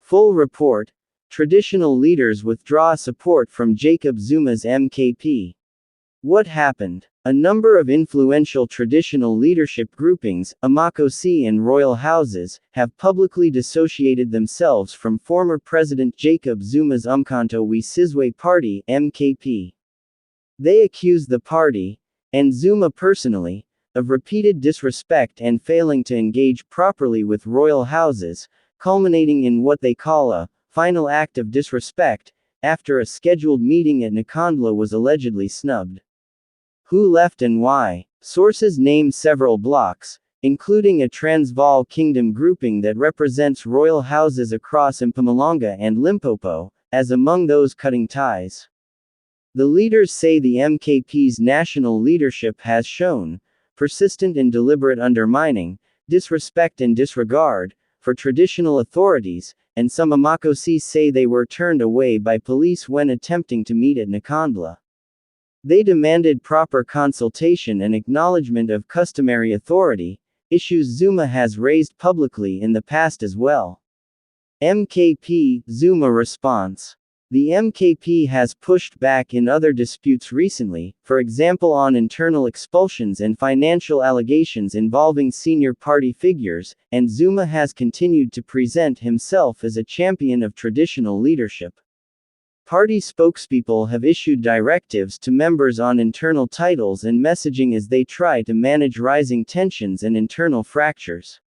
Full report. Traditional leaders withdraw support from Jacob Zuma's MKP. What happened? A number of influential traditional leadership groupings, Amakosi and royal houses, have publicly dissociated themselves from former President Jacob Zuma's Umkhonto we Sizwe Party (MKP). They accuse the party, and Zuma personally, of repeated disrespect and failing to engage properly with royal houses, culminating in what they call a final act of disrespect, after a scheduled meeting at Nkandla was allegedly snubbed. Who left and why? Sources name several blocs, including a Transvaal Kingdom grouping that represents royal houses across Mpumalanga and Limpopo, as among those cutting ties. The leaders say the MKP's national leadership has shown persistent and deliberate undermining, disrespect and disregard for traditional authorities, and some Amakosi say they were turned away by police when attempting to meet at Nkandla. They demanded proper consultation and acknowledgement of customary authority, issues Zuma has raised publicly in the past as well. MKP, Zuma response. The MKP has pushed back in other disputes recently, for example on internal expulsions and financial allegations involving senior party figures, and Zuma has continued to present himself as a champion of traditional leadership. Party spokespeople have issued directives to members on internal titles and messaging as they try to manage rising tensions and internal fractures.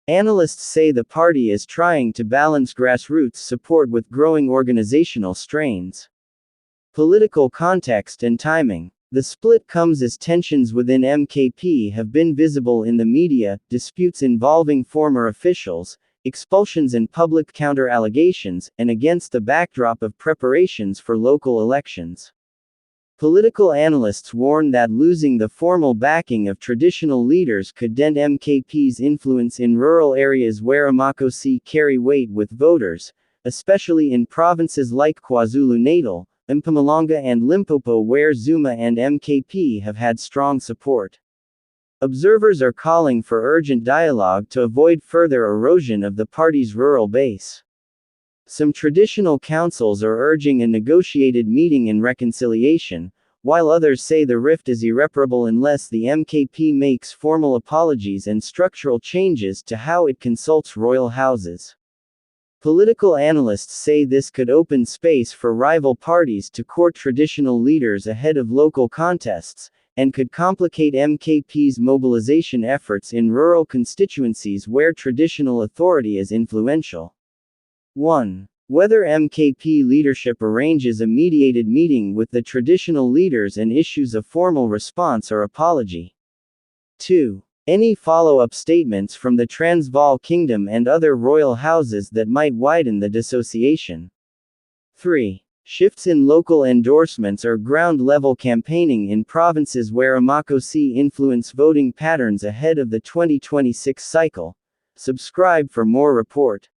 Analysts say the party is trying to balance grassroots support with growing organizational strains. Political context and timing. The split comes as tensions within MKP have been visible in the media, disputes involving former officials, expulsions and public counter-allegations, and against the backdrop of preparations for local elections. Political analysts warn that losing the formal backing of traditional leaders could dent MKP's influence in rural areas where Amakosi carry weight with voters, especially in provinces like KwaZulu-Natal, Mpumalanga and Limpopo where Zuma and MKP have had strong support. Observers are calling for urgent dialogue to avoid further erosion of the party's rural base. Some traditional councils are urging a negotiated meeting and reconciliation, while others say the rift is irreparable unless the MKP makes formal apologies and structural changes to how it consults royal houses. Political analysts say this could open space for rival parties to court traditional leaders ahead of local contests, and could complicate MKP's mobilization efforts in rural constituencies where traditional authority is influential. 1. Whether MKP leadership arranges a mediated meeting with the traditional leaders and issues a formal response or apology. 2. Any follow-up statements from the Transvaal Kingdom and other royal houses that might widen the dissociation. 3. Shifts in local endorsements or ground-level campaigning in provinces where Amakosi influence voting patterns ahead of the 2026 cycle. Subscribe for more report.